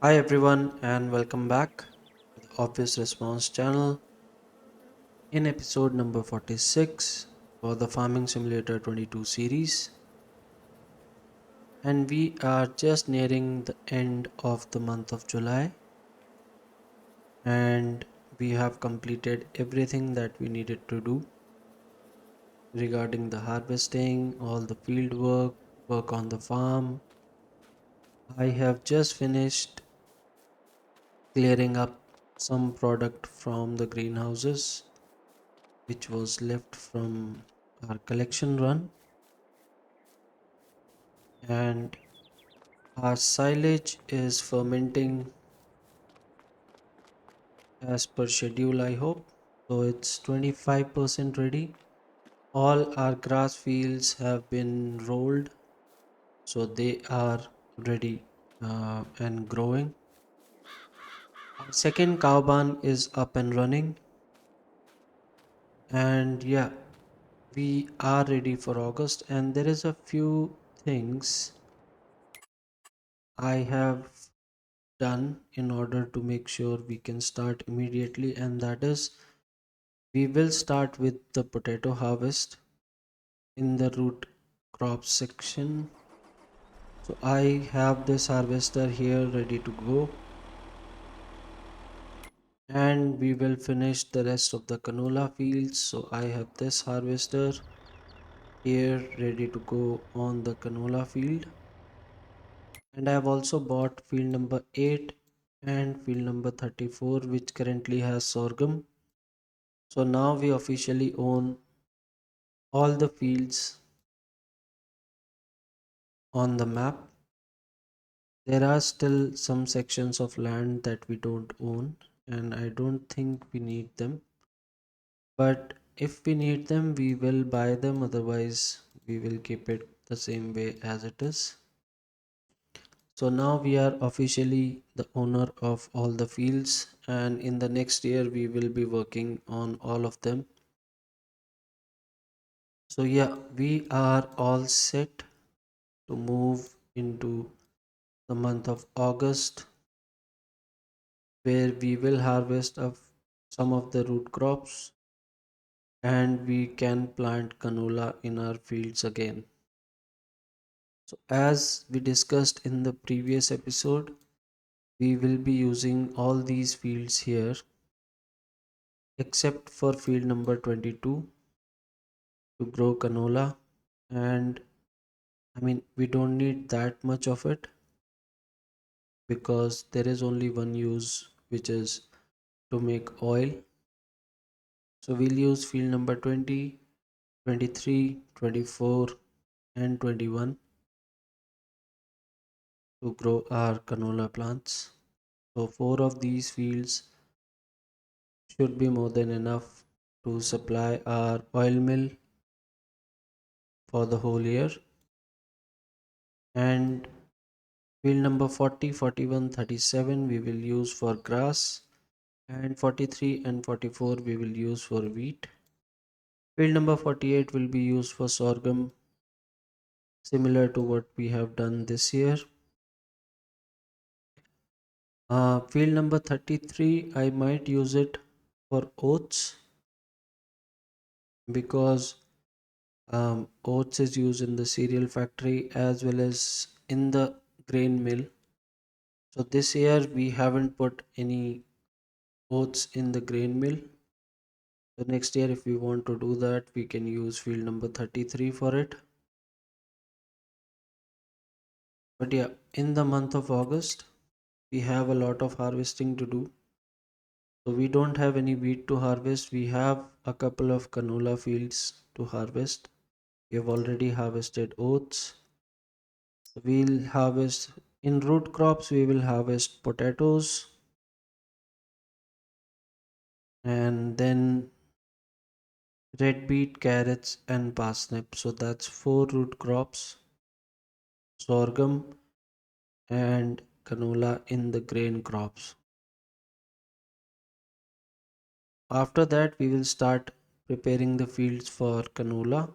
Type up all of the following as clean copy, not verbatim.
Hi everyone and welcome back to the Obvious Response channel in episode number 46 for the Farming Simulator 22 series, and we are just nearing the end of the month of July, and we have completed everything that we needed to do regarding the harvesting, all the field work on the farm. I have just finished clearing up some product from the greenhouses which was left from our collection run, and our silage is fermenting as per schedule, I hope. So it's 25% ready. All our grass fields have been rolled, so they are ready and growing. Our second cow barn is up and running, and yeah, we are ready for August. And there is a few things I have done in order to make sure we can start immediately, and that is we will start with the potato harvest in the root crops section. So I have this harvester here ready to go, and we will finish the rest of the canola fields. So I have this harvester here ready to go on the canola field, and I have also bought field number 8 and field number 34, which currently has sorghum. So now we officially own all the fields on the map. There are still some sections of land that we don't own, and I don't think we need them. But if we need them, we will buy them, otherwise, we will keep it the same way as it is. So now we are officially the owner of all the fields, and in the next year, we will be working on all of them. So, yeah, we are all set to move into the month of August, where we will harvest of some of the root crops and we can plant canola in our fields again. So as we discussed in the previous episode, we will be using all these fields here except for field number 22 to grow canola, and we don't need that much of it because there is only one use, which is to make oil. So we'll use field number 20, 23, 24, and 21 to grow our canola plants. So four of these fields should be more than enough to supply our oil mill for the whole year. And field number 40, 41, 37 we will use for grass, and 43 and 44 we will use for wheat. Field number 48 will be used for sorghum, similar to what we have done this year. Field number 33, I might use it for oats because oats is used in the cereal factory as well as in the grain mill. So this year we haven't put any oats in the grain mill. So next year, if we want to do that, we can use field number 33 for it. But yeah, in the month of August, we have a lot of harvesting to do. So we don't have any wheat to harvest. We have a couple of canola fields to harvest. We have already harvested oats. We'll harvest in root crops, we will harvest potatoes, and then red beet, carrots, and parsnip. So that's four root crops, sorghum, and canola in the grain crops. After that, we will start preparing the fields for canola.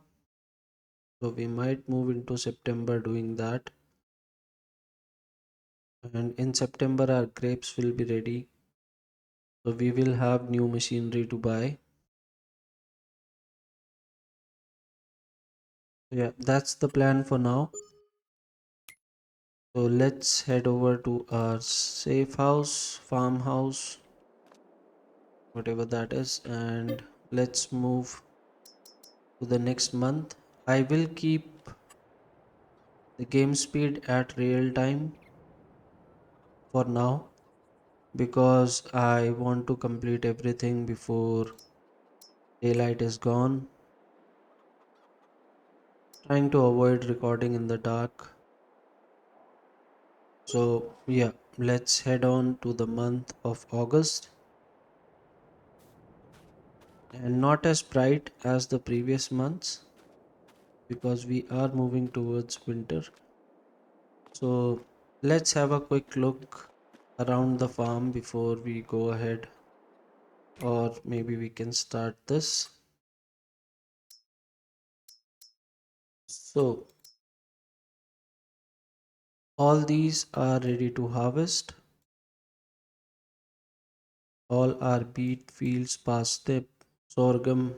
So we might move into September doing that. and in September our grapes will be ready, so we will have new machinery to buy. Yeah, that's the plan for now. So let's head over to our safe house, farmhouse, whatever that is, and let's move to the next month. I will keep the game speed at real time for now because I want to complete everything before daylight is gone, trying to avoid recording in the dark. So, yeah, let's head on to the month of August, and not as bright as the previous months because we are moving towards winter. So, let's have a quick look around the farm before we go ahead, or maybe we can start this. So, all these are ready to harvest. All our beet fields, parsnip, sorghum,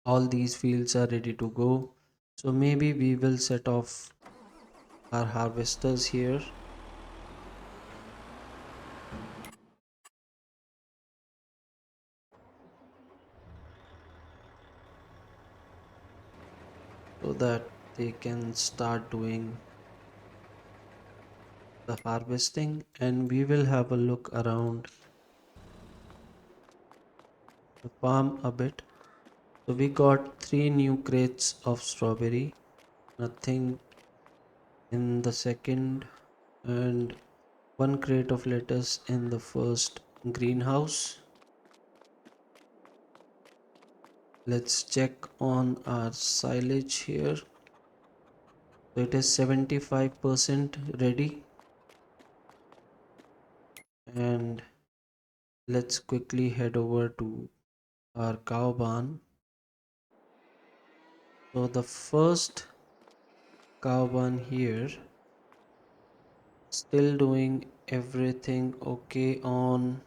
all these fields are ready to go. So maybe we will set off our harvesters here so that they can start doing the harvesting, and we will have a look around the farm a bit. So we got three new crates of strawberry, nothing in the second, and one crate of lettuce in the first greenhouse. Let's check on our silage here. So it is 75% ready, and let's quickly head over to our cow barn. So the first cow barn here still doing everything okay on.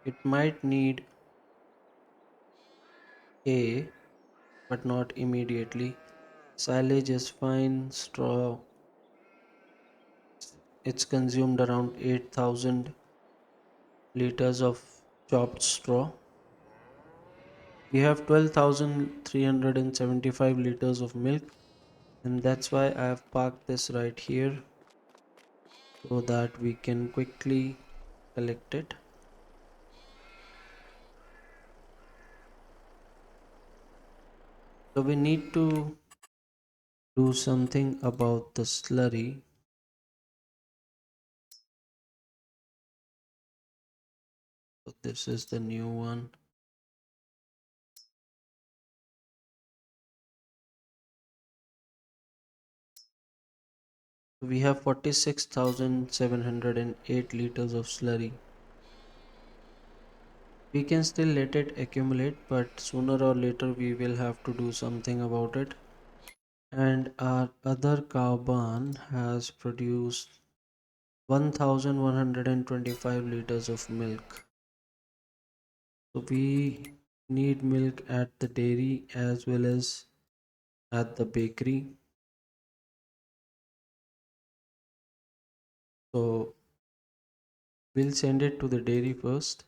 It might need hay, but not immediately. Silage is fine. Straw, it's consumed around 8,000 liters of chopped straw. We have 12,375 liters of milk, and that's why I have parked this right here so that we can quickly collect it. So we need to do something about the slurry. So this is the new one. We have 46,708 liters of slurry. We can still let it accumulate, but sooner or later we will have to do something about it. And our other cow barn has produced 1,125 liters of milk. So we need milk at the dairy as well as at the bakery. So we'll send it to the dairy first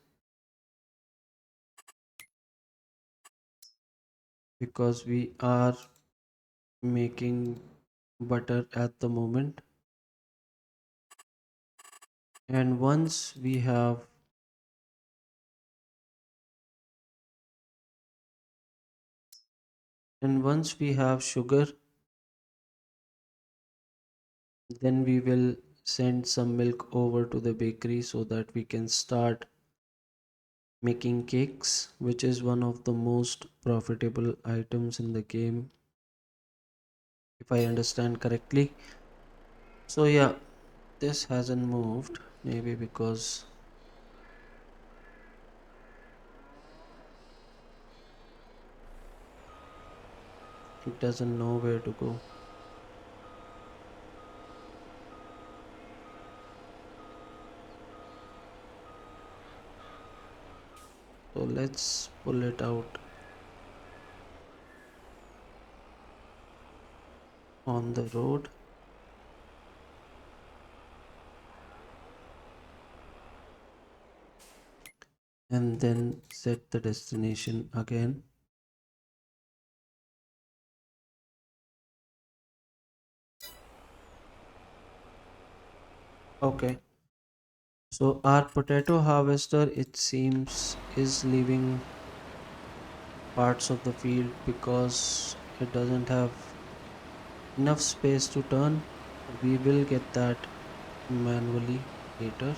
because we are making butter at the moment. And once we have sugar, then we will send some milk over to the bakery so that we can start making cakes, which is one of the most profitable items in the game, if I understand correctly. So yeah, this hasn't moved, maybe because it doesn't know where to go. So let's pull it out on the road and then set the destination again. Okay, so our potato harvester, it seems, is leaving parts of the field because it doesn't have enough space to turn. We will get that manually later.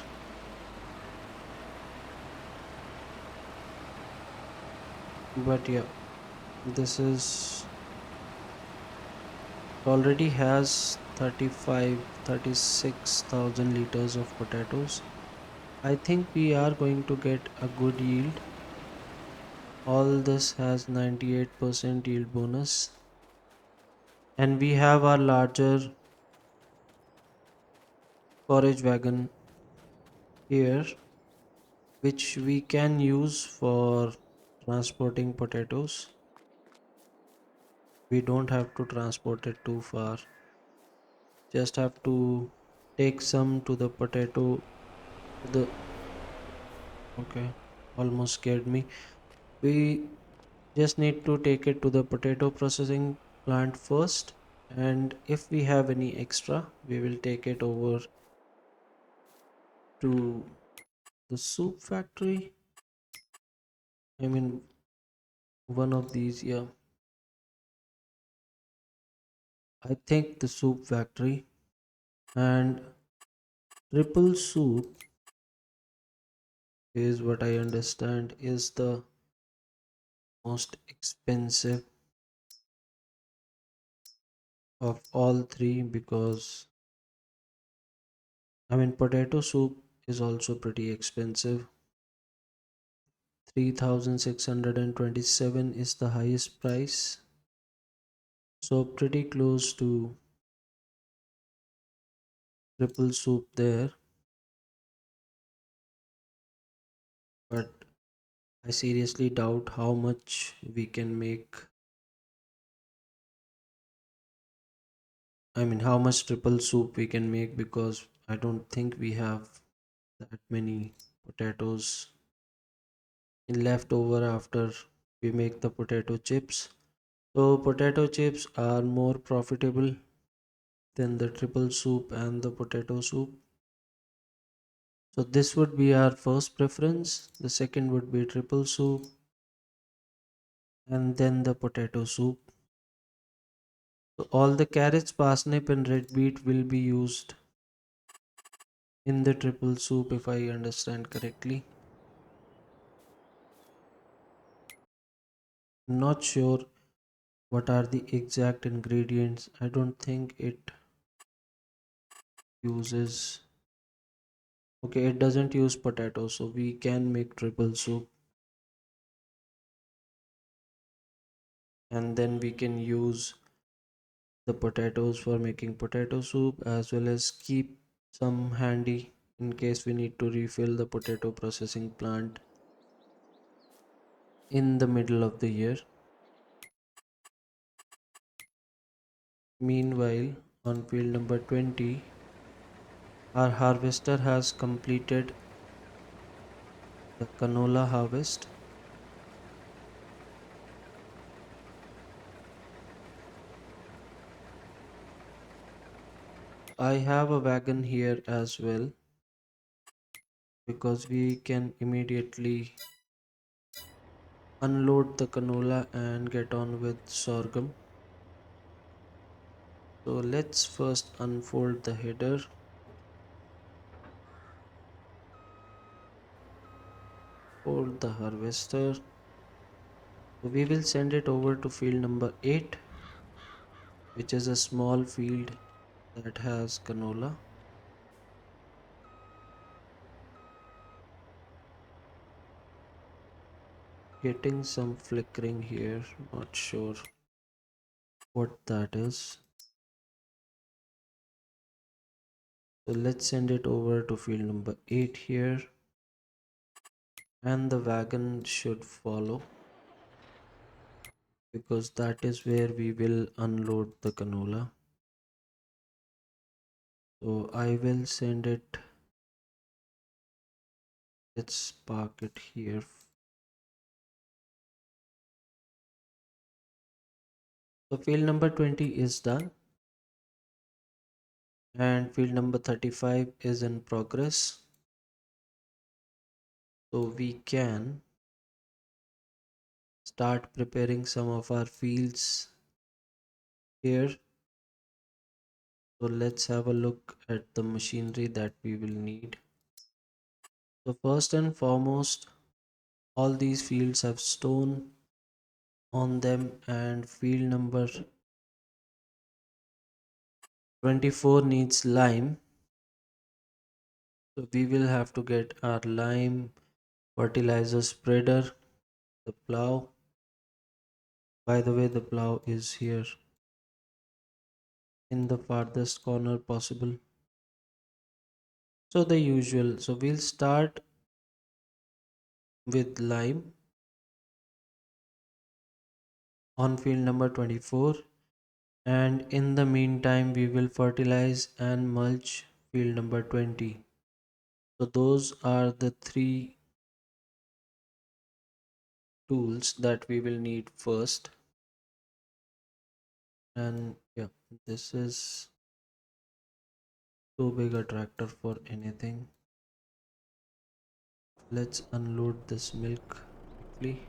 But yeah, this is already has 36,000 liters of potatoes. I think we are going to get a good yield. All this has 98% yield bonus. And we have our larger forage wagon here, which we can use for transporting potatoes. We don't have to transport it too far. Just have to take some to the potato to the okay, almost scared me. We just need to take it to the potato processing plant first, and if we have any extra, we will take it over to the soup factory. I mean, one of these, yeah. I think the soup factory. And triple soup is what I understand is the most expensive of all three because I mean potato soup is also pretty expensive. 3,627 is the highest price. So pretty close to triple soup there, but I seriously doubt how much we can make. I mean, how much triple soup we can make because I don't think we have that many potatoes left over after we make the potato chips. So, potato chips are more profitable than the triple soup and the potato soup. So, this would be our first preference. The second would be triple soup and then the potato soup. So all the carrots, parsnip, and red beet will be used in the triple soup if I understand correctly. Not sure what are the exact ingredients. I don't think it uses. Okay, it doesn't use potato, so we can make triple soup and then we can use the potatoes for making potato soup as well as keep some handy in case we need to refill the potato processing plant in the middle of the year. Meanwhile, on field number 20, our harvester has completed the canola harvest. I have a wagon here as well because we can immediately unload the canola and get on with sorghum. So let's first unfold the header, fold the harvester. So we will send it over to field number 8, which is a small field that has canola. Getting some flickering here, not sure what that is. So let's send it over to field number 8 here. and the wagon should follow because that is where we will unload the canola. So I will send it, let's park it here. So field number 20 is done and field number 35 is in progress. So we can start preparing some of our fields here. So let's have a look at the machinery that we will need. So first and foremost, all these fields have stone on them and field number 24 needs lime. So we will have to get our lime, fertilizer spreader, the plow. By the way, the plow is here in the farthest corner possible. So the usual. So we'll start with lime on field number 24, and in the meantime we will fertilize and mulch field number 20. So those are the three tools that we will need first. And yeah, this is too big a tractor for anything. Let's unload this milk quickly.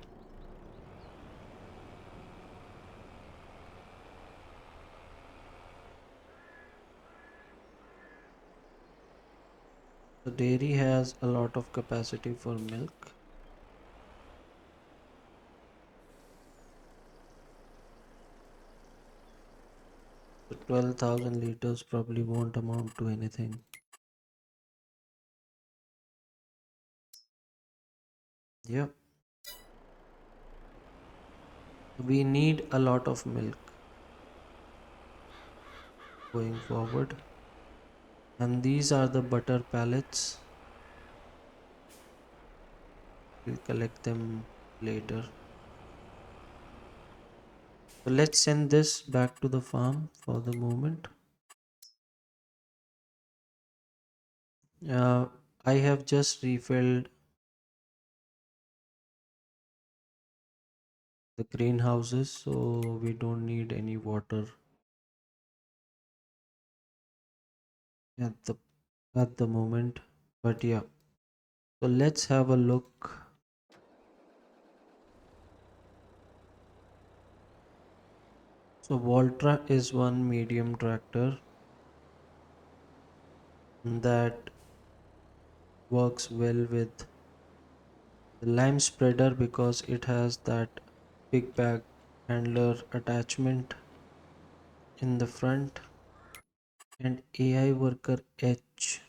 The dairy has a lot of capacity for milk. So 12,000 liters probably won't amount to anything. Yep. We need a lot of milk going forward. And these are the butter pallets. We'll collect them later. So let's send this back to the farm for the moment. Uh, I have just refilled the greenhouses, so we don't need any water at the moment. But yeah, so let's have a look. So Voltra is one medium tractor that works well with the lime spreader because it has that big bag handler attachment in the front, and AI worker H.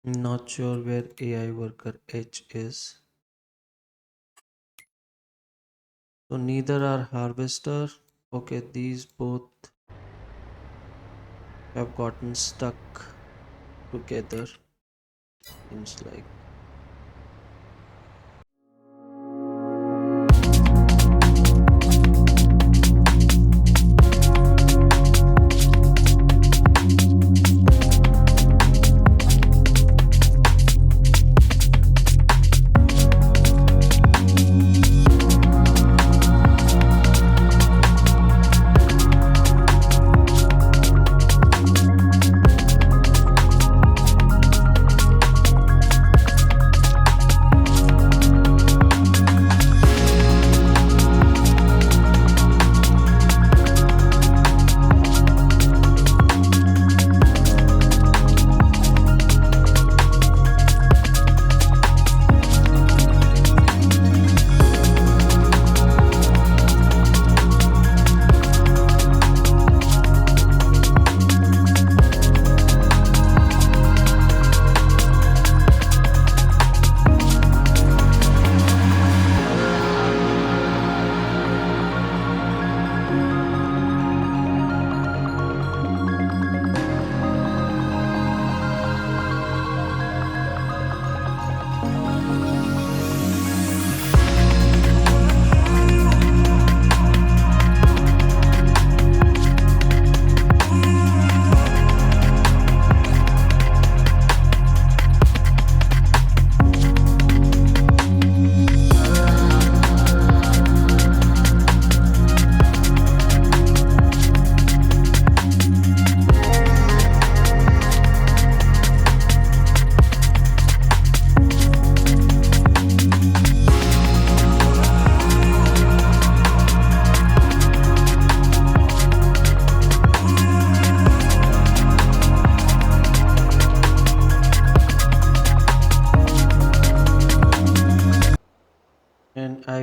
Not sure where AI worker H is. So neither are harvester. Okay, these both have gotten stuck together, seems like.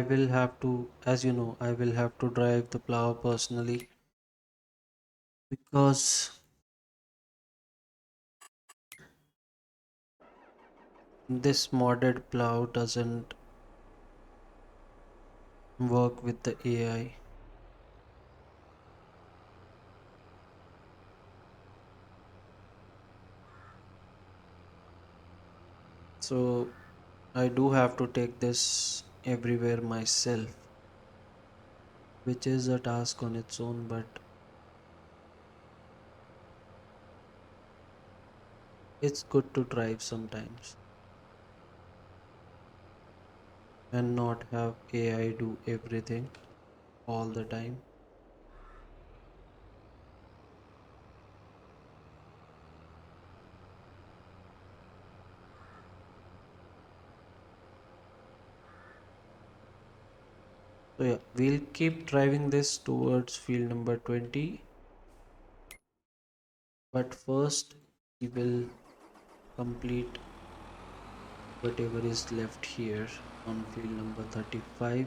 I will have to, as you know, I will have to drive the plow personally because this modded plow doesn't work with the AI. So I do have to take this everywhere myself, which is a task on its own, but it's good to drive sometimes and not have AI do everything all the time. So yeah, we'll keep driving this towards field number 20, but first we will complete whatever is left here on field number 35.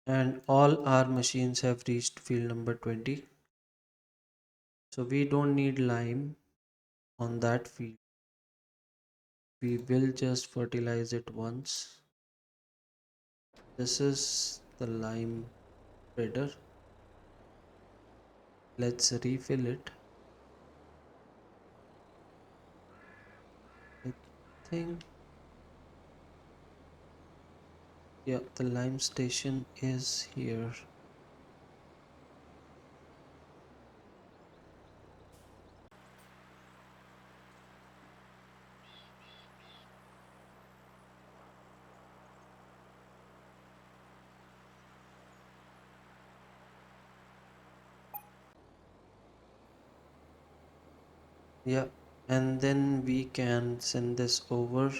And all our machines have reached field number 20. So we don't need lime on that field. We will just fertilize it once. This is the lime spreader. Let's refill it. I think, yeah, the lime station is here. Yeah, and then we can send this over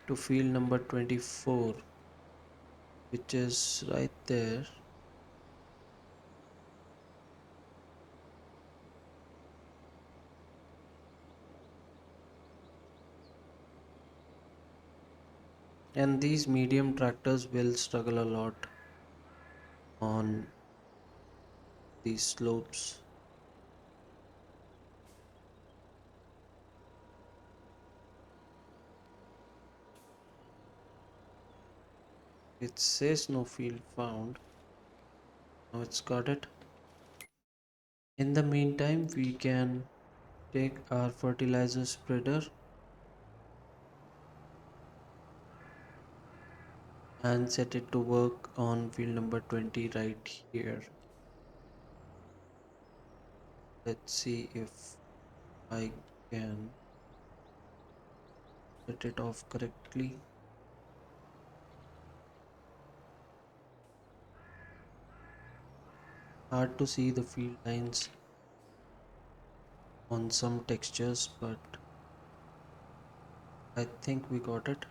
to field number 24, which is right there. And these medium tractors will struggle a lot on these slopes. It says no field found. Now it's got it. In the meantime, we can take our fertilizer spreader and set it to work on field number 20 right here. Let's see if I can set it off correctly. Hard to see the field lines on some textures, but I think we got it.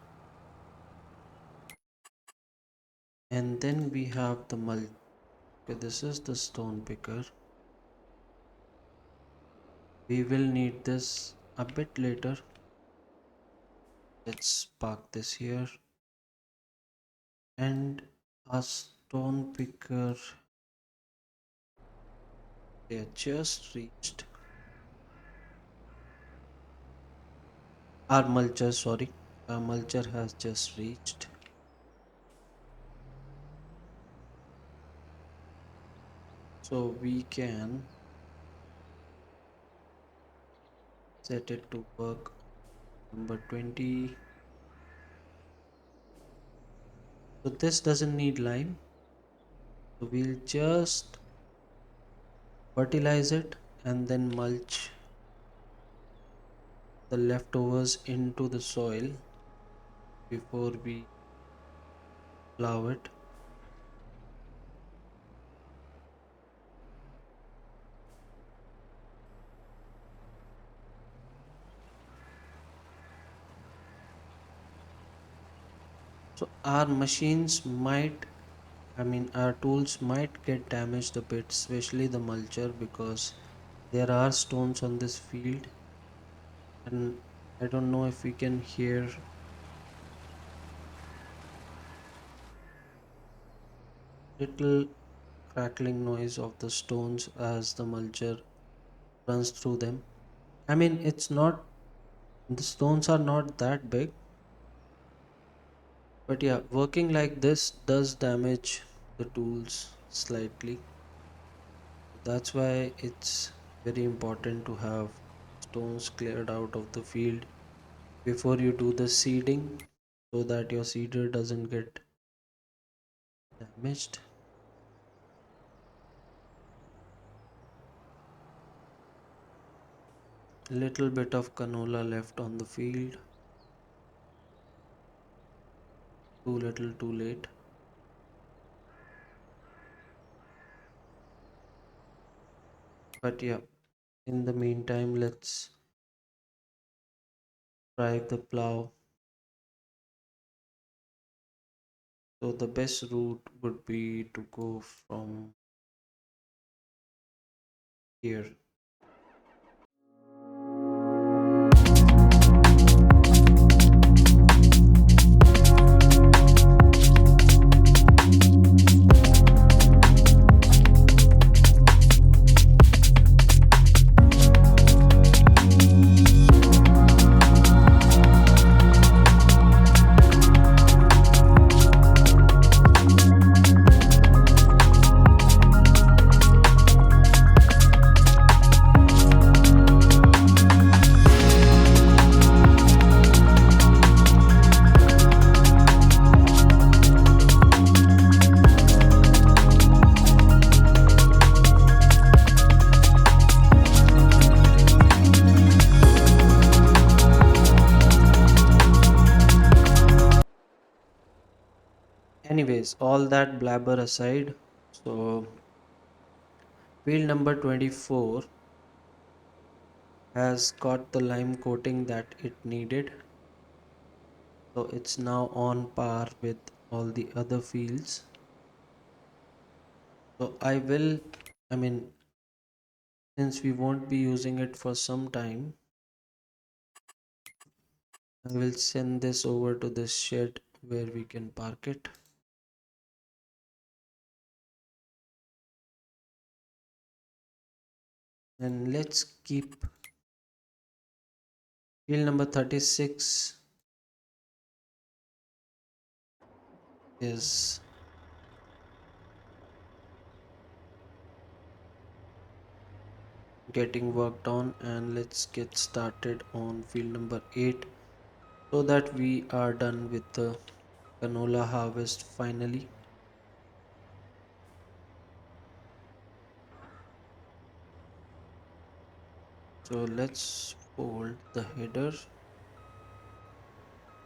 And then we have the mulch. Okay, this is the stone picker. We will need this a bit later. Let's park this here. And a stone picker, they just reached. Our mulcher, sorry, our mulcher has just reached. So we can set it to work number 20. So this doesn't need lime. So we'll just fertilize it and then mulch the leftovers into the soil before we plow it. So our machines might, our tools might get damaged a bit, especially the mulcher, because there are stones on this field, and I don't know if we can hear little crackling noise of the stones as the mulcher runs through them. It's not, the stones are not that big, but yeah, working like this does damage the tools slightly. That's why it's very important to have stones cleared out of the field before you do the seeding so that your seeder doesn't get damaged. Little bit of canola left on the field, too little too late. But yeah, in the meantime, let's try the plow. So the best route would be to go from here. Anyways, all that blabber aside, so field number 24 has got the lime coating that it needed. So it's now on par with all the other fields. So I mean, since we won't be using it for some time, I will send this over to this shed where we can park it. And let's keep field number 36 is getting worked on, and let's get started on field number 8 so that we are done with the canola harvest finally. So let's fold the header,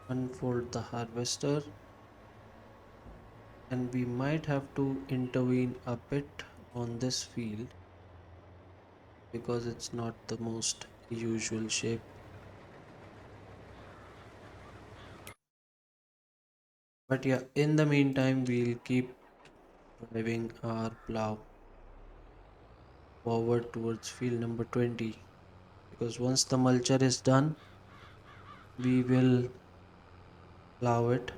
unfold the harvester, and we might have to intervene a bit on this field because it's not the most usual shape. But yeah, in the meantime, we'll keep driving our plow forward towards field number 20, because once the mulcher is done, we will plow it,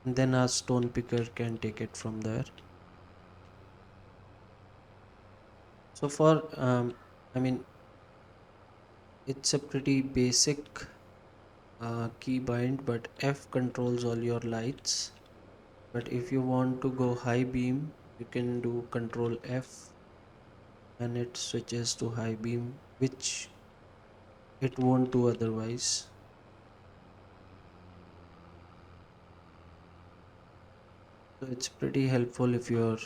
and then our stone picker can take it from there. So for I mean It's a pretty basic key bind, but F controls all your lights. But if you want to go high beam, you can do control F and it switches to high beam, which it won't do otherwise. So it's pretty helpful if you're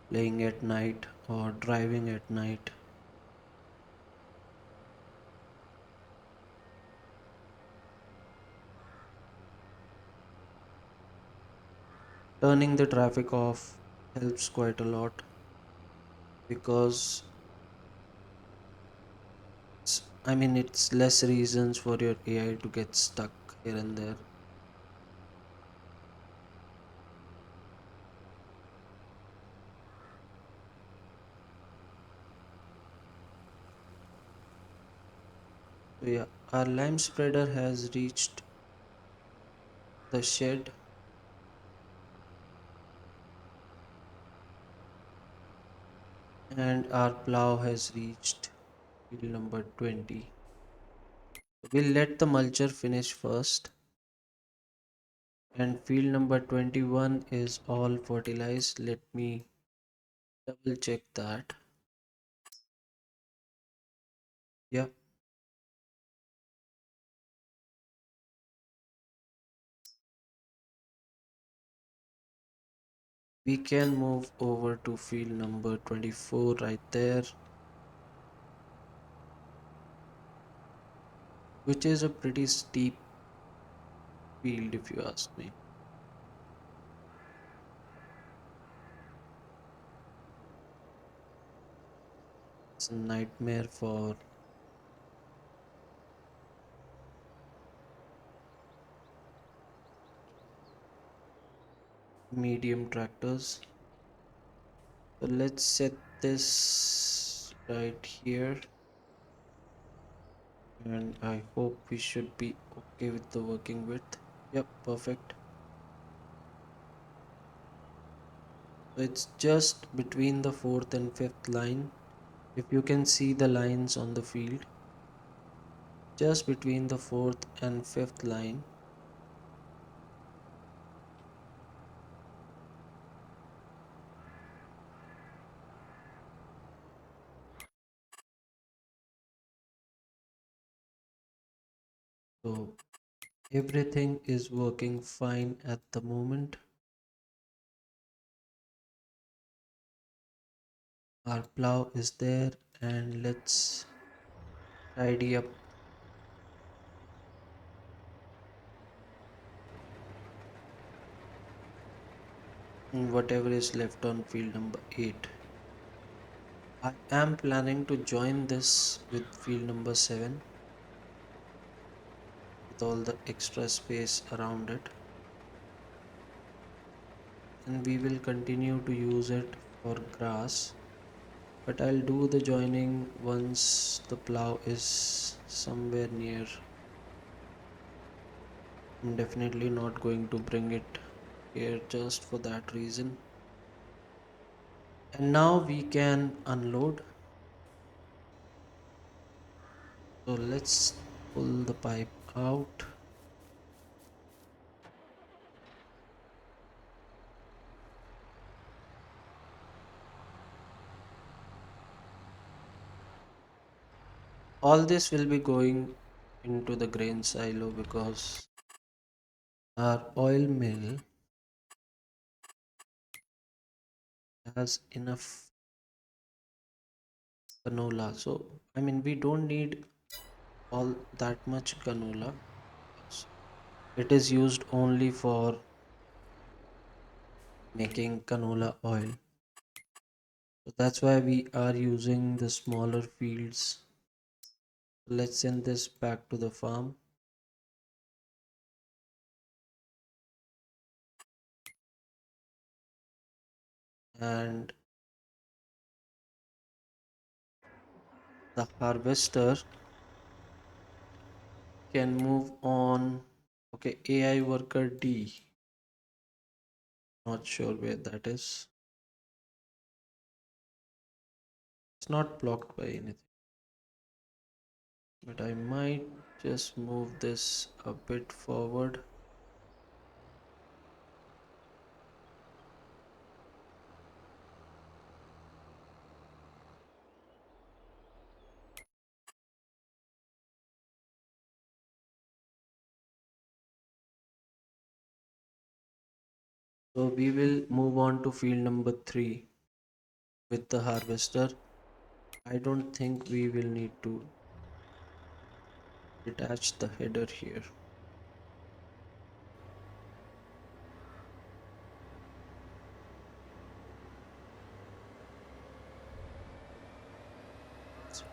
playing at night or driving at night. Turning the traffic off helps quite a lot because it's less reasons for your AI to get stuck here and there. So yeah, our lime spreader has reached the shed and our plow has reached field number 20. We'll let the mulcher finish first, and field number 21 is all fertilized. Let me double check that. Yeah, we can move over to field number 24 right there, which is a pretty steep field if you ask me. It's a nightmare for medium tractors. So let's set this right here, and I hope we should be okay with the working width. Yep, perfect. So it's just between the fourth and fifth line. If you can see the lines on the field, just between the fourth and fifth line. So everything is working fine at the moment. Our plow is there, and let's tidy up whatever is left on field number 8. I am planning to join this with field number 7 with all the extra space around it, and we will continue to use it for grass, but I'll do the joining once the plow is somewhere near. I'm definitely not going to bring it here just for that reason. And now we can unload. So let's pull the pipe out. All this will be going into the grain silo because our oil mill has enough canola. So we don't need all that much canola. It is used only for making canola oil. So that's why we are using the smaller fields. Let's send this back to the farm. And the harvester can move on. Okay, AI worker D. Not sure where that is. It's not blocked by anything. but I might just move this a bit forward. So we will move on to field number 3 with the harvester. I don't think we will need to detach the header here.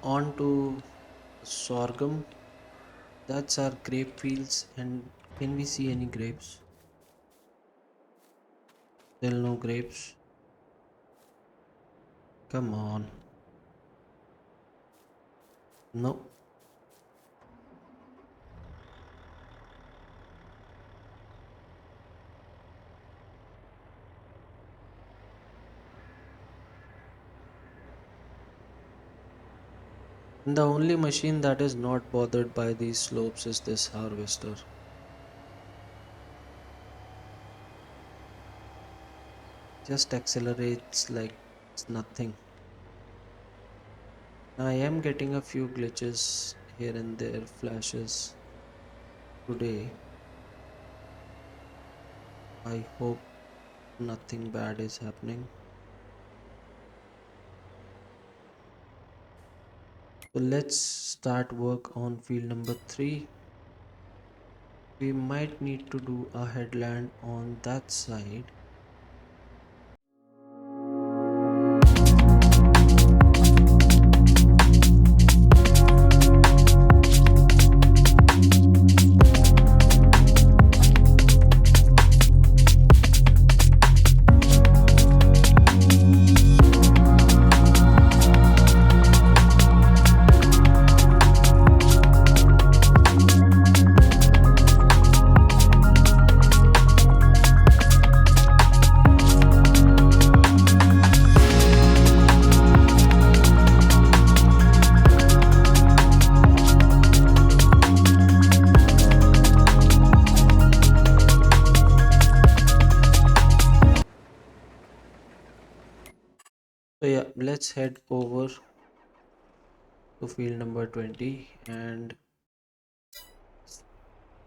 On to sorghum. That's our grape fields. And can we see any grapes? Still no grapes. Come on. No. And the only machine that is not bothered by these slopes is this harvester. Just accelerates like it's nothing. I am getting a few glitches here and there, flashes today. I hope nothing bad is happening. So let's start work on field number 3. We might need to do a headland on that side. So yeah, let's head over to field number 20 and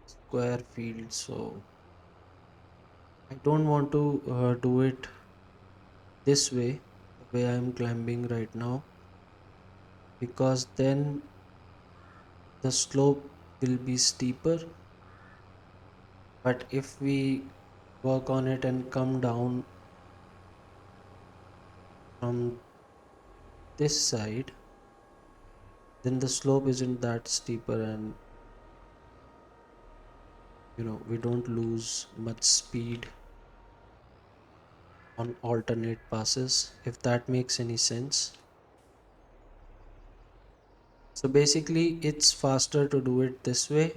square field. So I don't want to do it this way, the way I'm climbing right now, because then the slope will be steeper. But if we work on it and come down from this side, then the slope isn't that steeper, and we don't lose much speed on alternate passes, if that makes any sense. So basically it's faster to do it this way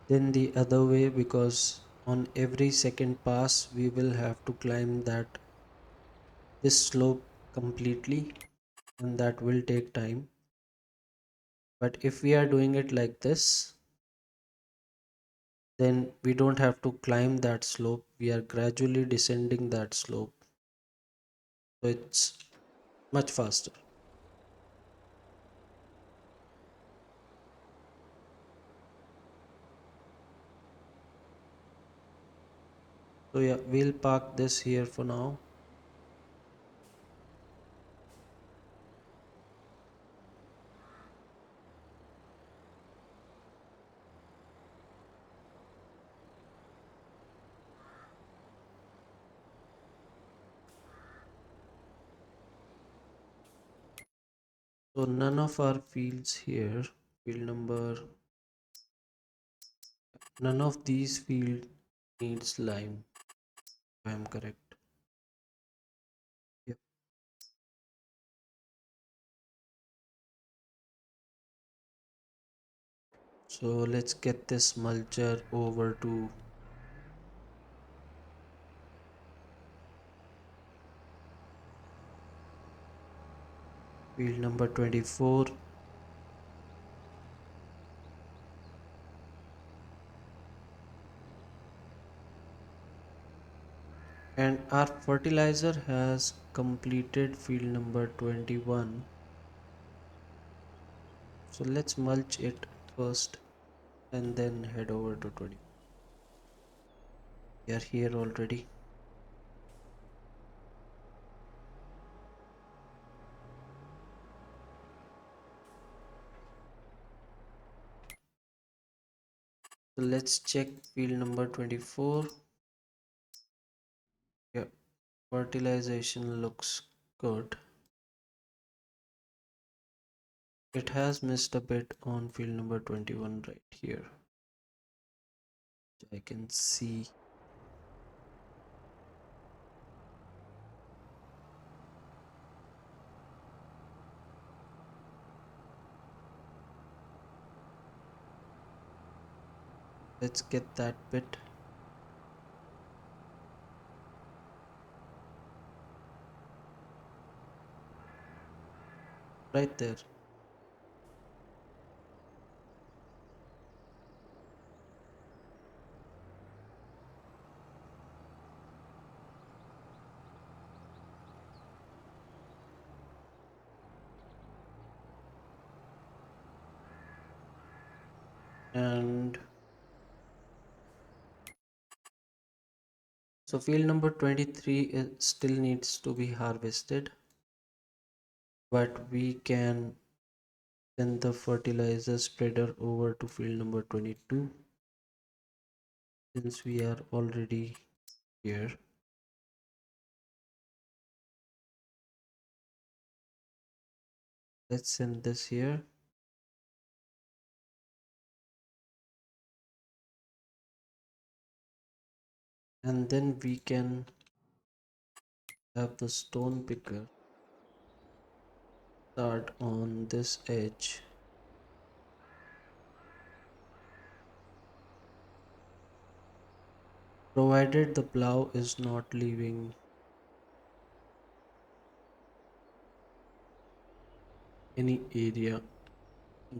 than the other way, because on every second pass we will have to climb that this slope completely, and that will take time. But if we are doing it like this, then we don't have to climb that slope, we are gradually descending that slope, so it's much faster. So yeah, we'll park this here for now. So none of our fields here, field number, none of these field needs lime, if I am correct. Yep. So let's get this mulcher over to field number 24. And our fertilizer has completed field number 21. So let's mulch it first and then head over to 20. We are here already. So let's check field number 24. Yeah, fertilization looks good. It has missed a bit on field number 21 right here. I can see. Let's get that bit right there. And so field number 23 still needs to be harvested, but we can send the fertilizer spreader over to field number 22 since we are already here. Let's send this here. And then we can have the stone picker start on this edge, provided the plow is not leaving any area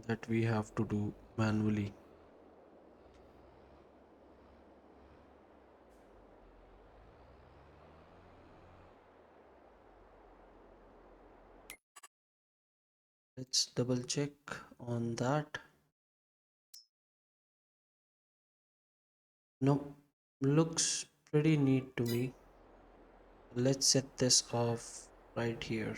that we have to do manually. Let's double check on that. No, looks pretty neat to me. Let's set this off right here.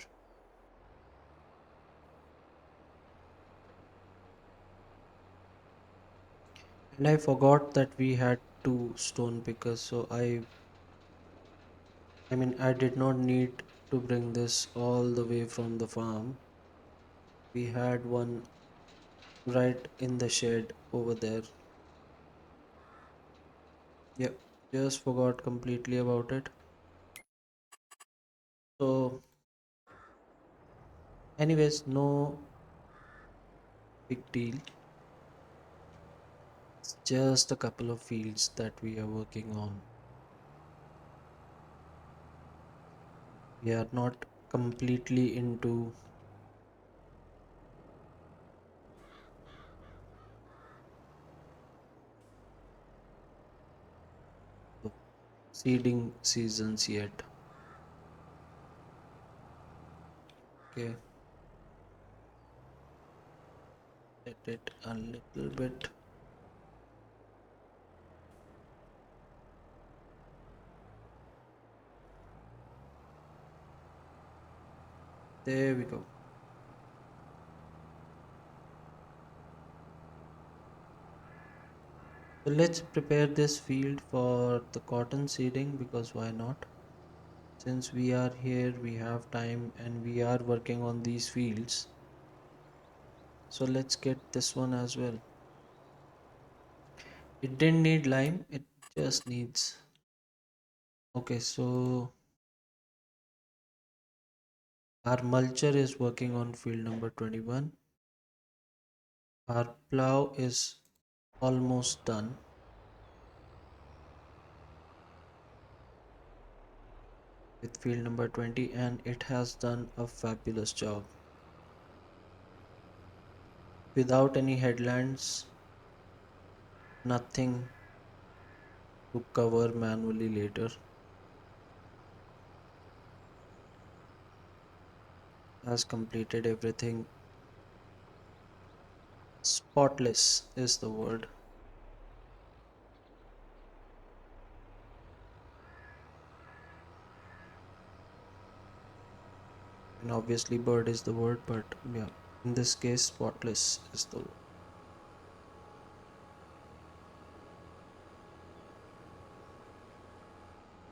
And I forgot that we had two stone pickers, so I mean I did not need to bring this all the way from the farm. We had one right in the shed over there. Yep, just forgot completely about it. So anyways, no big deal. It's just a couple of fields that we are working on. We are not completely into the seeding seasons yet. Okay, set it a little bit. There we go. So let's prepare this field for the cotton seeding, because why not? Since we are here, we have time and we are working on these fields. So let's get this one as well. It didn't need lime, it just needs. Okay, so our mulcher is working on field number 21. Our plow is almost done with field number 20, and it has done a fabulous job. Without any headlands, nothing to cover manually later. has completed everything. Spotless is the word. And obviously bird is the word, but yeah, in this case spotless is the word.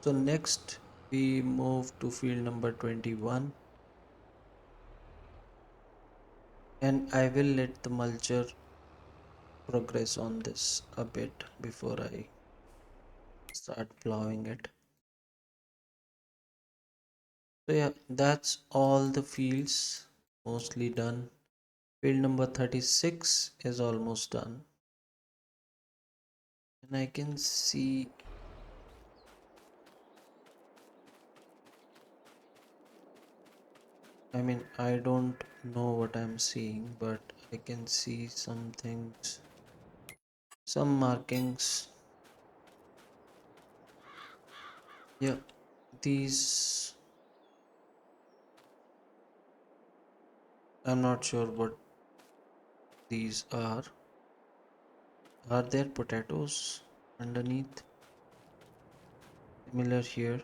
So next we move to field number 21, and I will let the mulcher progress on this a bit before I start plowing it. So yeah, that's all the fields mostly done. Field number 36 is almost done. And I can see, I mean, I don't know what I'm seeing, but I can see some things, some markings. Yeah, these, I'm not sure what these are. Are there potatoes underneath? Similar here.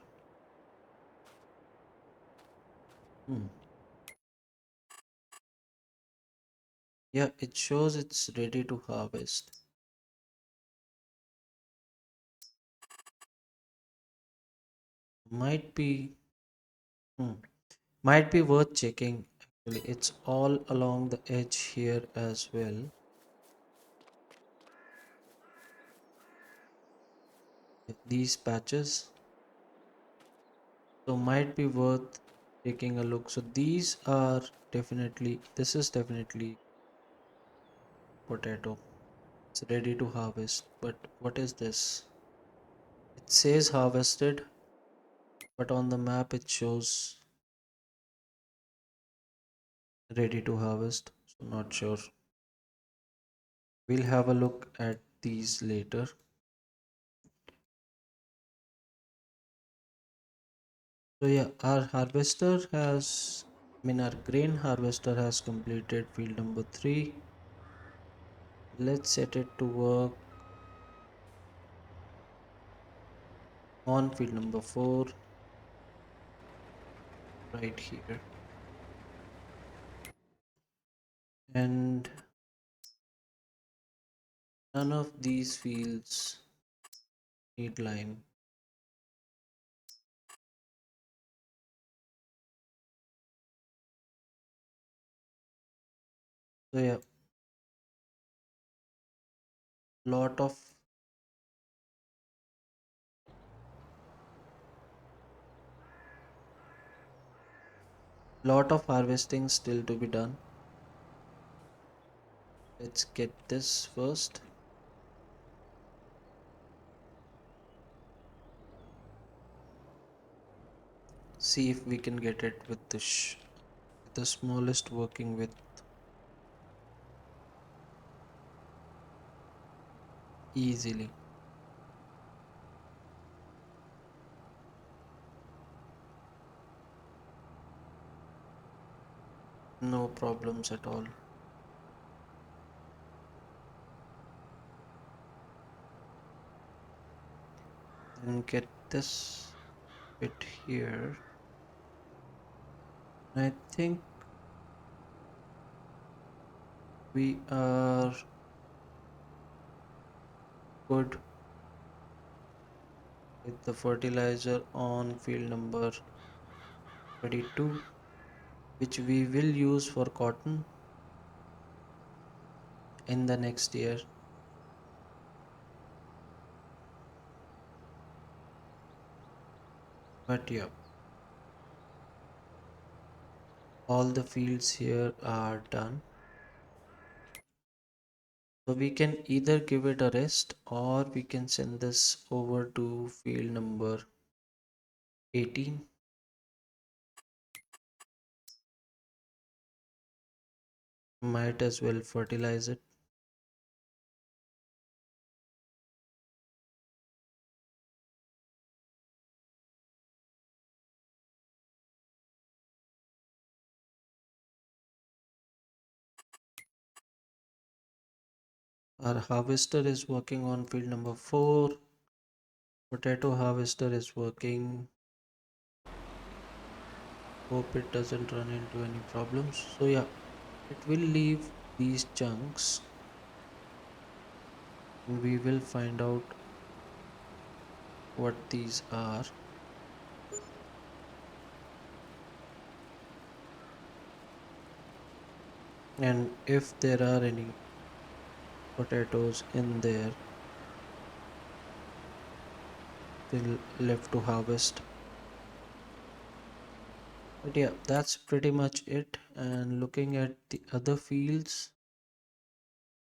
Hmm. Yeah, it shows it's ready to harvest. Might be, hmm, might be worth checking. Actually, it's all along the edge here as well. These patches, so might be worth taking a look. So these are definitely, this is definitely potato. It's ready to harvest. But what is this? It says harvested, but on the map it shows ready to harvest. So not sure. We'll have a look at these later. So yeah, our harvester has, I mean our grain harvester has completed field number 3. Let's set it to work on field number 4 right here. And none of these fields need lime. So yeah, lot of harvesting still to be done. Let's get this first. See if we can get it with the smallest working width easily. No problems at all. Then get this bit here. I think we are good with the fertilizer on field number 22, which we will use for cotton in the next year. But yeah, all the fields here are done. So we can either give it a rest or we can send this over to field number 18. Might as well fertilize it. Our harvester is working on field number 4. Potato harvester is working. Hope it doesn't run into any problems. So yeah, it will leave these chunks and we will find out what these are and if there are any potatoes in there still left to harvest. But yeah, that's pretty much it. And looking at the other fields,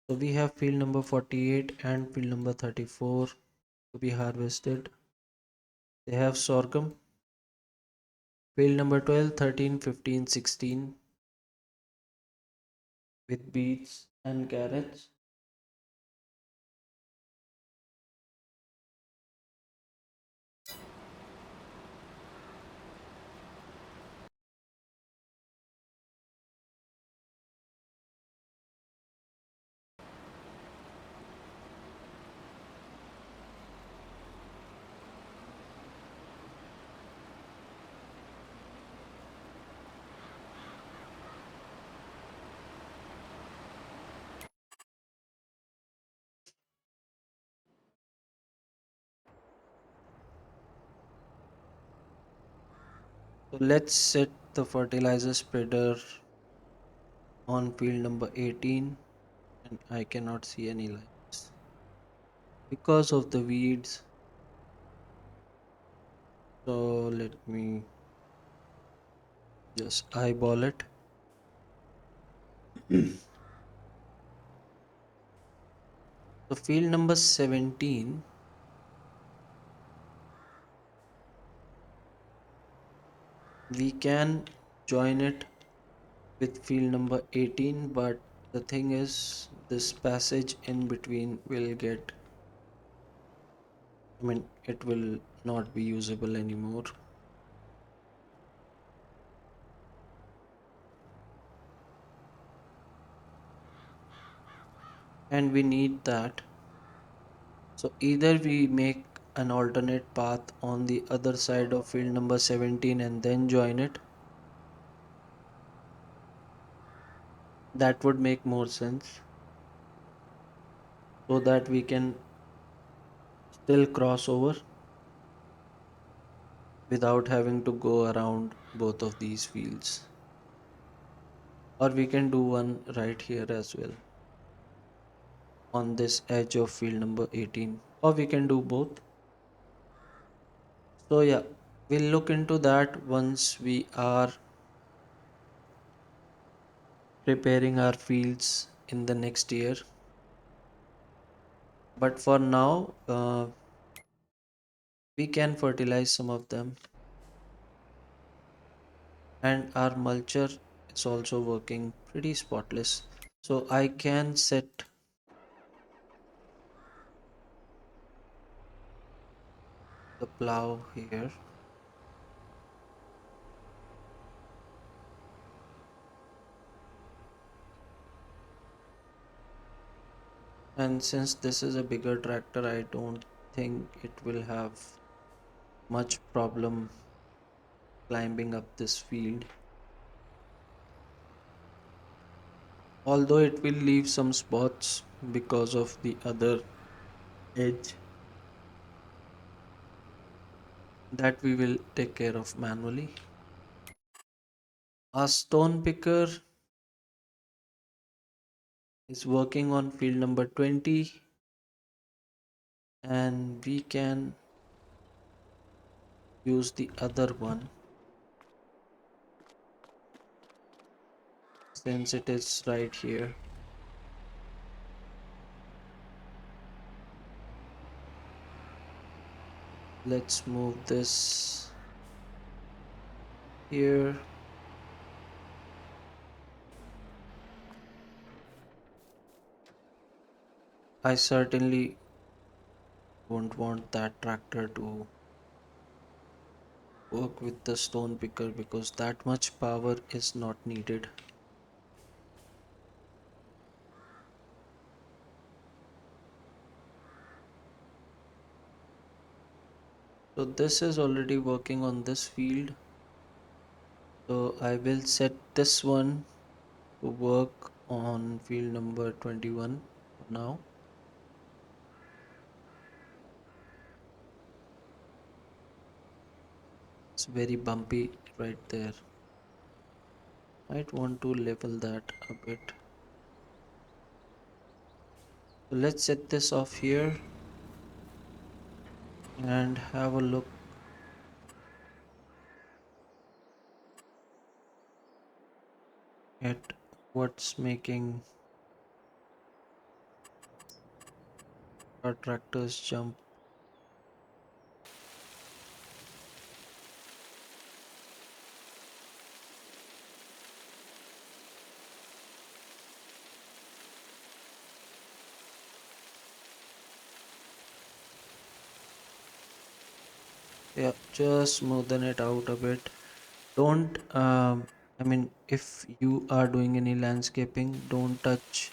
so we have field number 48 and field number 34 to be harvested. They have sorghum. Field number 12, 13, 15, 16 with beets and carrots. So let's set the fertilizer spreader on field number 18 and I cannot see any lines because of the weeds. So let me just eyeball it. So field number 17, we can join it with field number 18, but the thing is this passage in between will get, I mean it will not be usable anymore and we need that. So either we make an alternate path on the other side of field number 17 and then join it. That would make more sense so that we can still cross over without having to go around both of these fields. Or we can do one right here as well on this edge of field number 18, or we can do both. So yeah, we'll look into that once we are preparing our fields in the next year. But for now, we can fertilize some of them and our mulcher is also working pretty spotless. So I can set the plow here and since this is a bigger tractor I don't think it will have much problem climbing up this field, although it will leave some spots because of the other edge that we will take care of manually. Our stone picker is working on field number 20 and we can use the other one since it is right here. Let's move this here. I certainly won't want that tractor to work with the stone picker because that much power is not needed. So this is already working on this field. So I will set this one to work on field number 21 for now. It's very bumpy right there. Might want to level that a bit. So let's set this off here and have a look at what's making our tractors jump. Yeah, just smoothen it out a bit. Don't I mean, if you are doing any landscaping, don't touch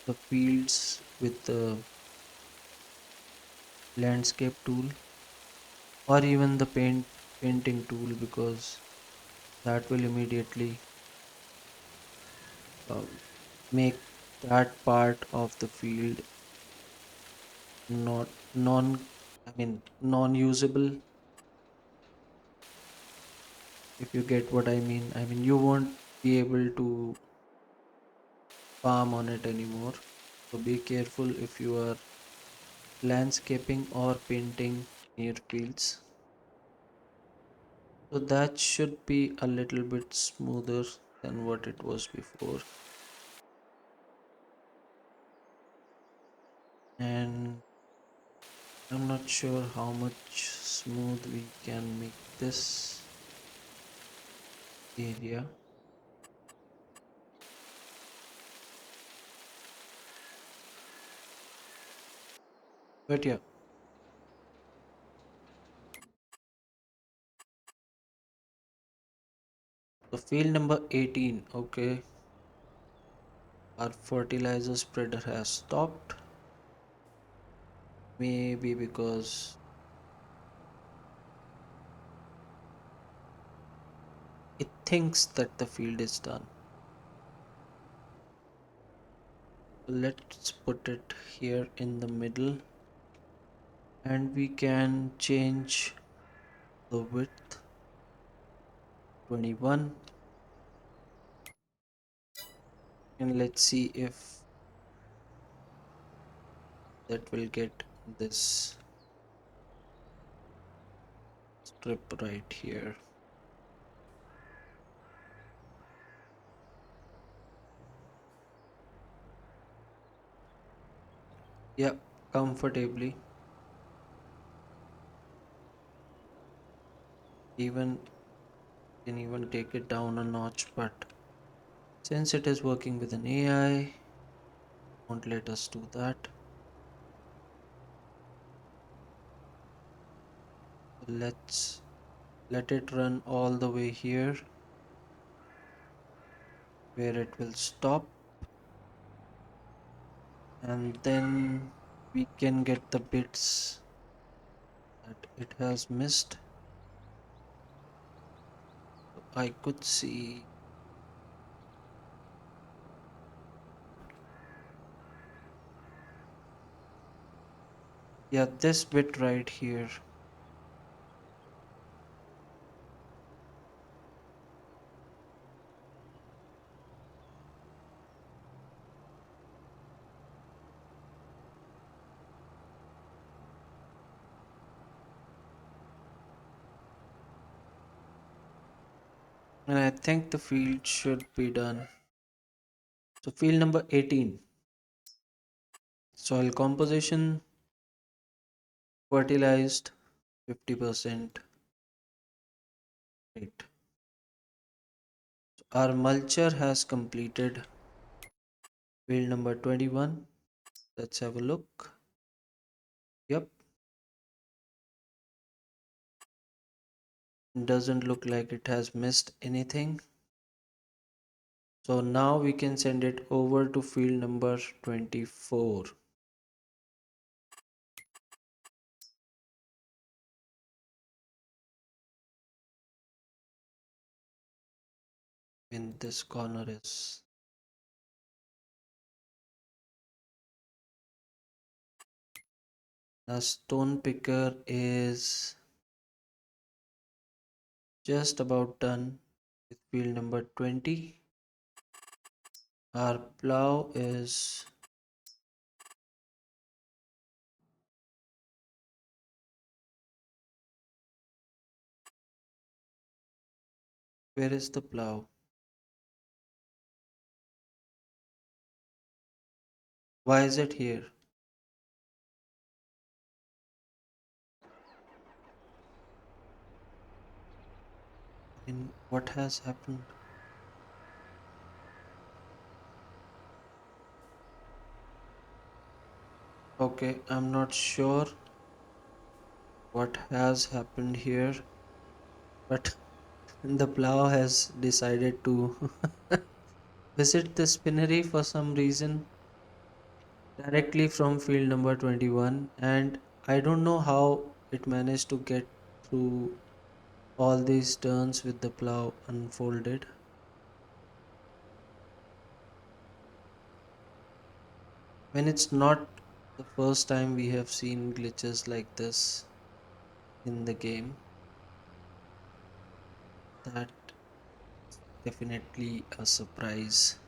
the fields with the landscape tool or even the painting tool, because that will immediately um, make that part of the field not non I mean non-usable, if you get what I mean. I mean, you won't be able to farm on it anymore. So be careful if you are landscaping or painting near fields. So that should be a little bit smoother than what it was before. And I'm not sure how much smooth we can make this area. But yeah, so field number 18, okay, our fertilizer spreader has stopped. Maybe because it thinks that the field is done. Let's put it here in the middle, and we can change the width 21, and let's see if that will get this strip right here. Yep, comfortably. Even can even take it down a notch, but since it is working with an AI, won't let us do that. Let's let it run all the way here where it will stop, and then we can get the bits that it has missed. So I could see, yeah, this bit right here. And I think the field should be done. So field number 18, soil composition, fertilized 50%. Right. Our mulcher has completed field number 21. Let's have a look. Yep, doesn't look like it has missed anything. So now we can send it over to field number 24. in this corner is the stone picker is just about done with field number 20. Our plow is where is the plow? Why is it here? I mean, what has happened? Okay, I'm not sure what has happened here, but the plow has decided to visit the spinnery for some reason directly from field number 21, and I don't know how it managed to get through all these turns with the plow unfolded. When it's not the first time we have seen glitches like this in the game, that definitely a surprise.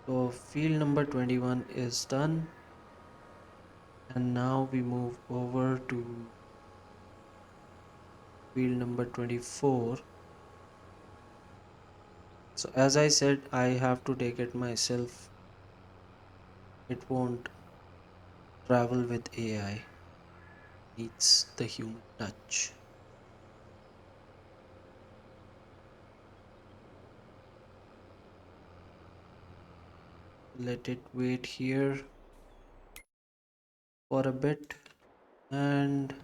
So field number 21 is done, and now we move over to field number 24. So as I said, I have to take it myself. It won't travel with AI. Needs the human touch. Let it wait here for a bit, and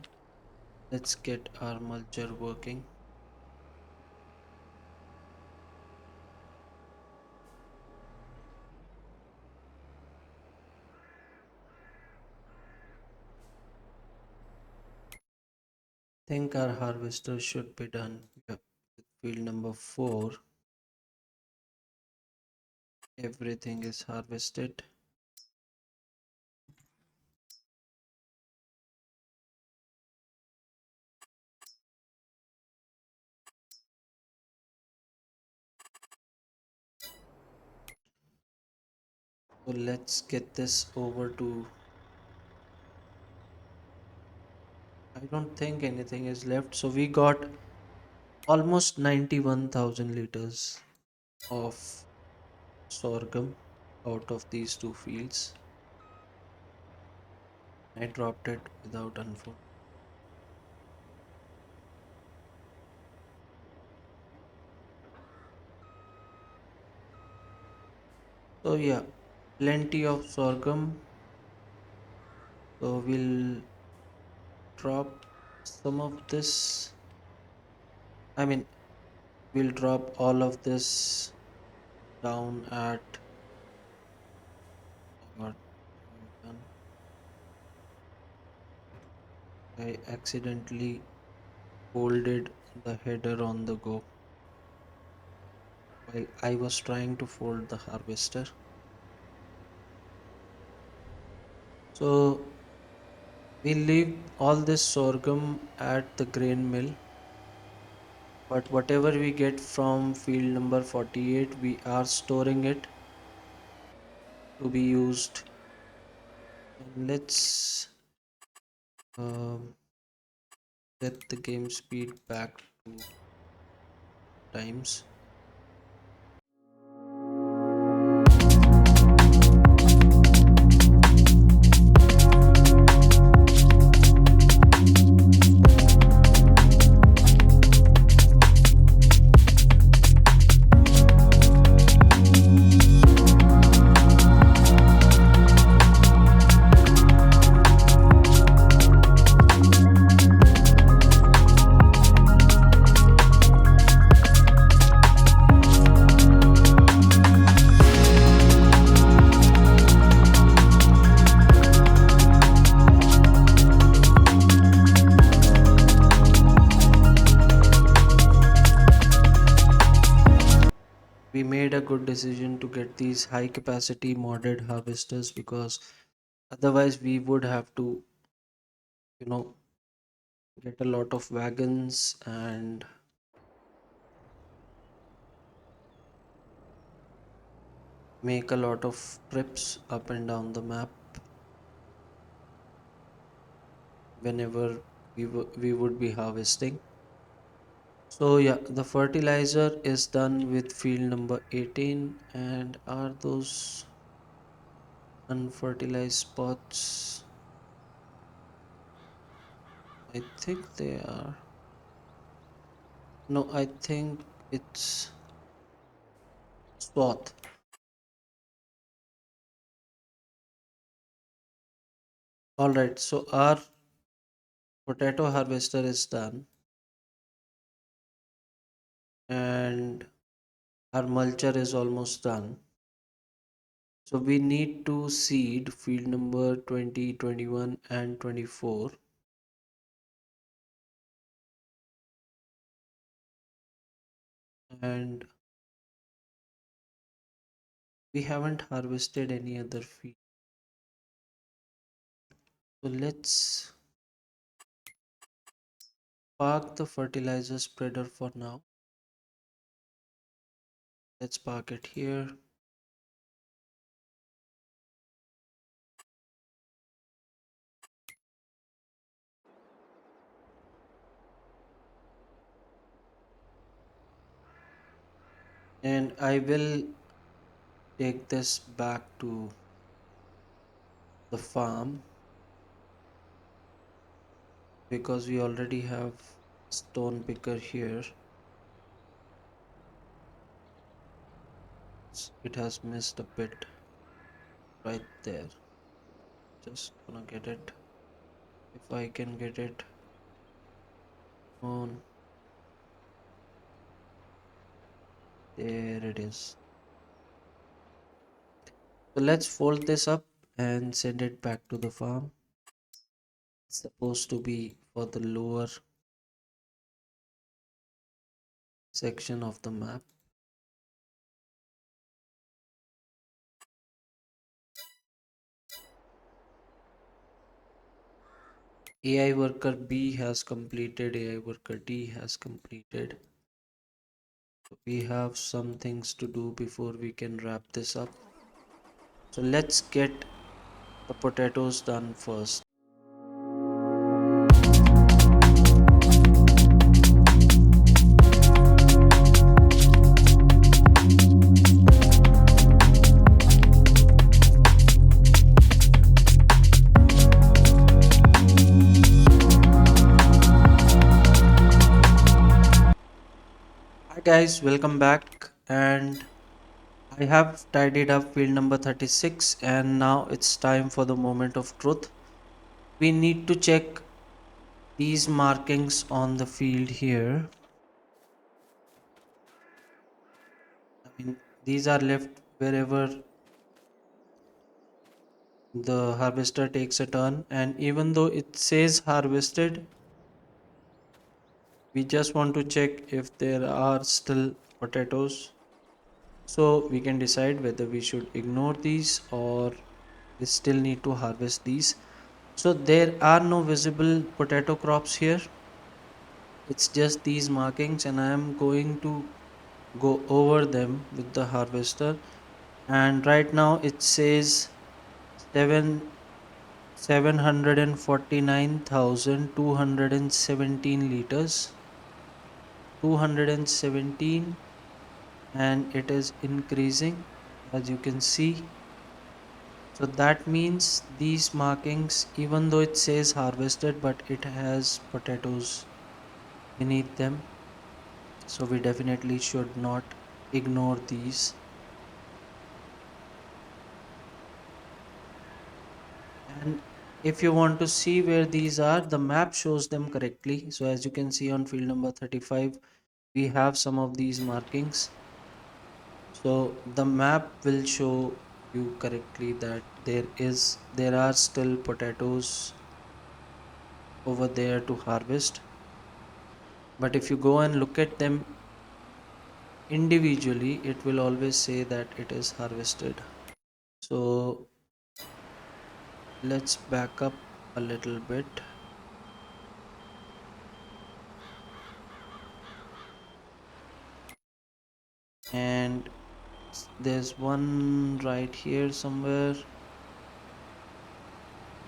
let's get our mulcher working. Think our harvester should be done. Yep. With field number 4, everything is harvested. So let's get this over to. I don't think anything is left. So we got almost 91,000 liters of sorghum out of these two fields. I dropped it without unfolding. So yeah, plenty of sorghum. So we'll drop some of this. I mean, we'll drop all of this down at what I have done. I accidentally folded the header on the go while I was trying to fold the harvester. So we leave all this sorghum at the grain mill, but whatever we get from field number 48, we are storing it to be used. And let's um set the game speed back to times. made a good decision to get these high capacity modded harvesters, because otherwise we would have to, you know, get a lot of wagons and make a lot of trips up and down the map whenever we would be harvesting. So yeah, the fertilizer is done with field number 18. And are those unfertilized spots? I think they are. No, I think it's swath. All right, so our potato harvester is done, and our mulcher is almost done. So we need to seed field number 20, 21, and 24. And we haven't harvested any other field. So let's park the fertilizer spreader for now. Let's park it here. And I will take this back to the farm, because we already have stone picker here. It has missed a bit right there. Just gonna get it. If I can get it on. There it is. So let's fold this up and send it back to the farm. It's supposed to be for the lower section of the map. AI worker B has completed, AI worker D has completed. So we have some things to do before we can wrap this up. So let's get the potatoes done first. Hi guys, welcome back. And I have tidied up field number 36, and now it's time for the moment of truth. We need to check these markings on the field here. I mean, these are left wherever the harvester takes a turn, and even though it says harvested, we just want to check if there are still potatoes, so we can decide whether we should ignore these or we still need to harvest these. So there are no visible potato crops here, it's just these markings, and I am going to go over them with the harvester. And right now it says 749,217 liters, 217, and it is increasing, as you can see. So that means these markings, even though it says harvested, but it has potatoes beneath them, so we definitely should not ignore these. And if you want to see where these are, the map shows them correctly. So as you can see on field number 35, we have some of these markings. So the map will show you correctly that there are still potatoes over there to harvest. But if you go and look at them individually it will always say that it is harvested. So let's back up a little bit, and there's one right here somewhere.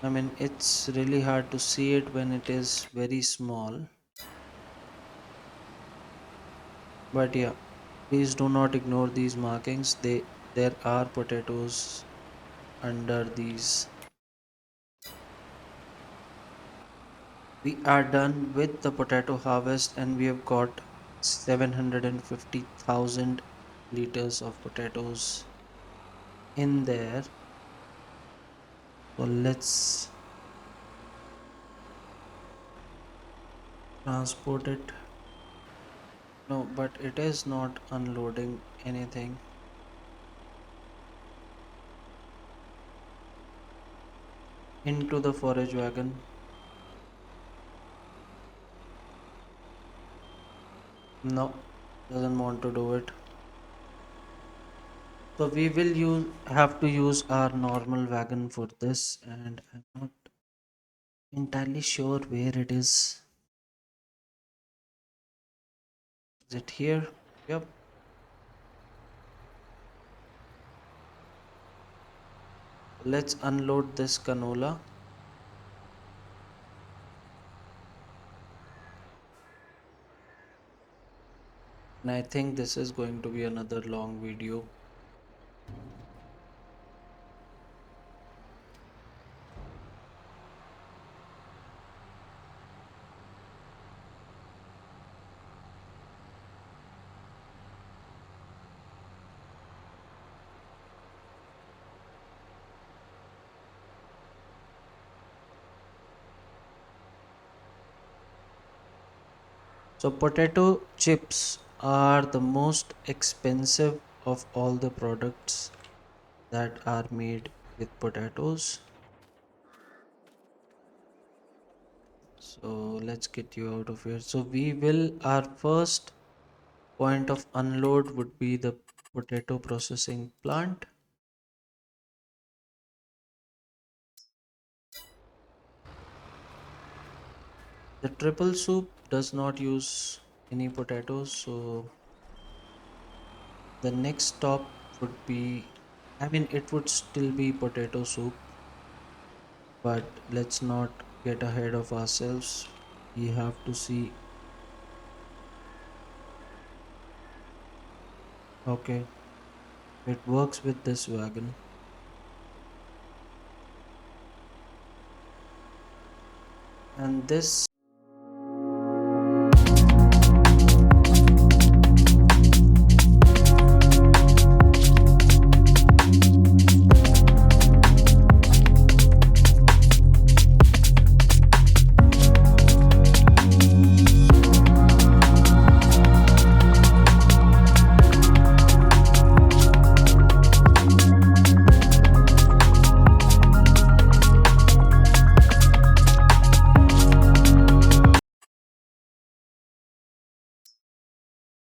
I mean, it's really hard to see it when it is very small, but yeah, please do not ignore these markings. There are potatoes under these. We are done with the potato harvest and we have got 750,000 liters of potatoes in there. So let's transport it. No, but it is not unloading anything. Into the forage wagon. No, doesn't want to do it. So we will have to use our normal wagon for this, and I'm not entirely sure where it is. Is it here? Yep. Let's unload this canola. And I think this is going to be another long video. So potato chips are the most expensive of all the products that are made with potatoes. So let's get you out of here. So our first point of unload would be the potato processing plant. The triple soup does not use any potatoes, so the next stop would be, I mean, it would still be potato soup, but let's not get ahead of ourselves. We have to see. Okay, it works with this wagon. And this,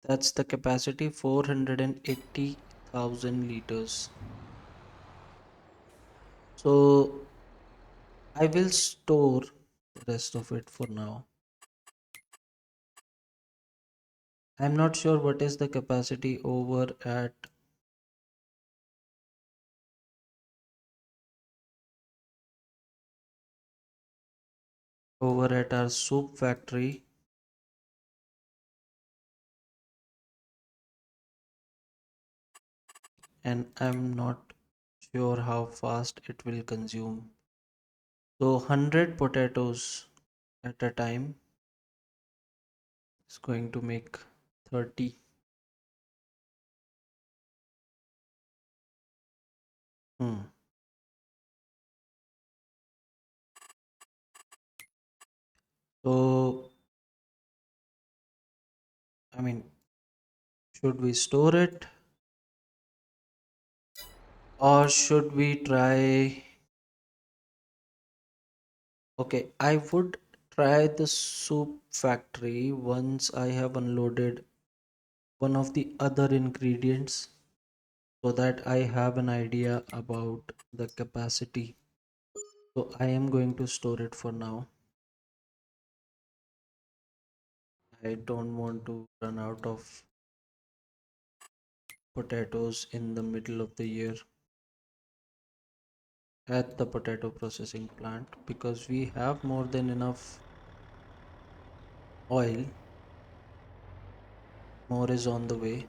that's the capacity, 480,000 liters. So I will store the rest of it for now. I'm not sure what is the capacity over at our soup factory, and I'm not sure how fast it will consume. So 100 potatoes at a time is going to make 30. Hmm. So I mean, should we store it or should we try? Okay, I would try the soup factory once I have unloaded one of the other ingredients so that I have an idea about the capacity. So I am going to store it for now. I don't want to run out of potatoes in the middle of the year at the potato processing plant because we have more than enough oil. More is on the way.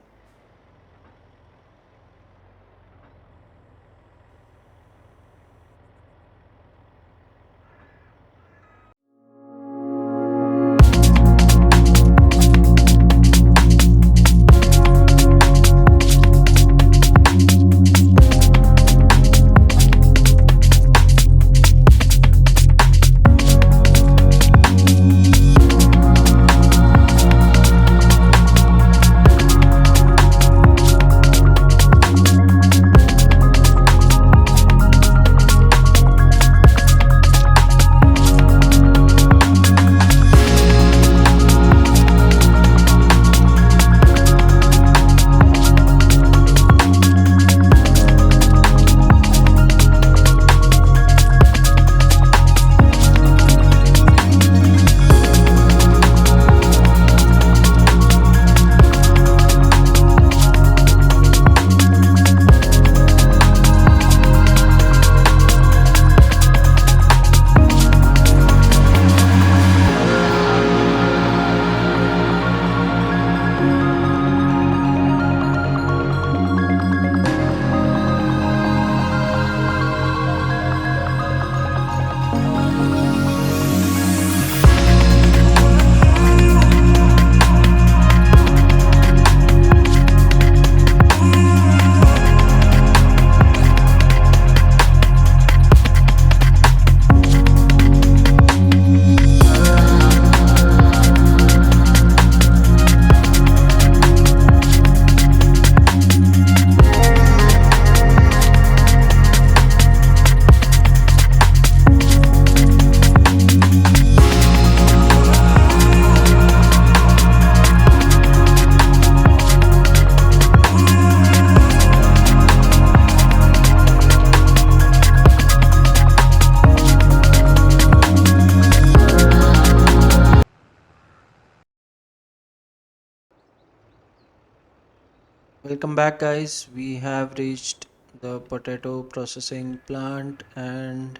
Welcome back, guys. We have reached the potato processing plant, and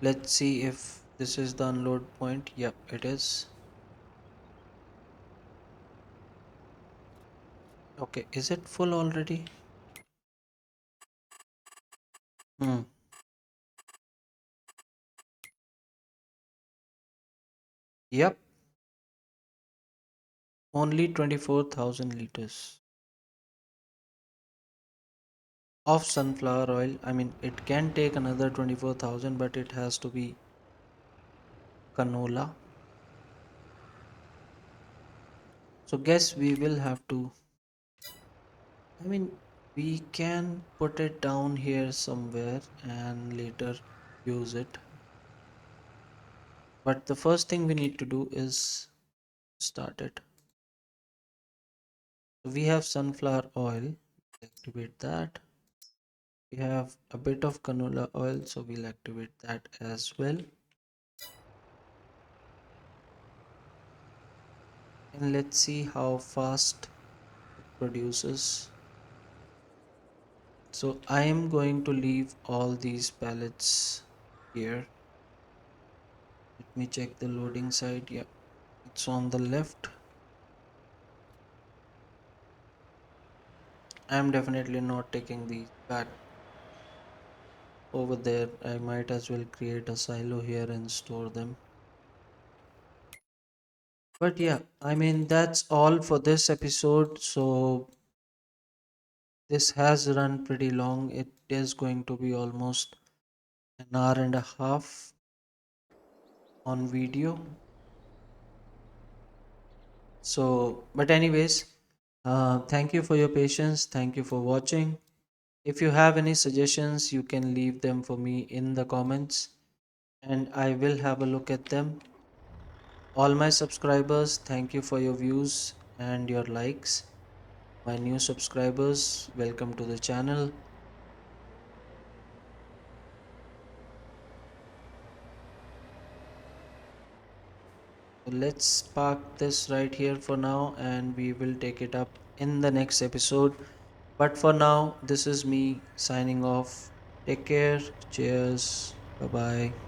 let's see if this is the unload point. Yep, it is. Okay, is it full already? Hmm. Yep, only 24,000 liters of sunflower oil. I mean, it can take another 24,000, but it has to be canola. So, guess we will have to. I mean, we can put it down here somewhere and later use it. But the first thing we need to do is start it. So we have sunflower oil, activate that. We have a bit of canola oil, so we'll activate that as well. And let's see how fast it produces. So I am going to leave all these pallets here. Let me check the loading side. Yeah, it's on the left. I'm definitely not taking these back over there. I might as well create a silo here and store them. But yeah, I mean, that's all for this episode. So this has run pretty long. It is going to be almost an hour and a half on video. So, but anyways, thank you for your patience. Thank you for watching. If you have any suggestions, you can leave them for me in the comments and I will have a look at them. All my subscribers, thank you for your views and your likes. my new subscribers, welcome to the channel. So let's park this right here for now and we will take it up in the next episode. But for now, this is me signing off. Take care. Cheers. Bye bye.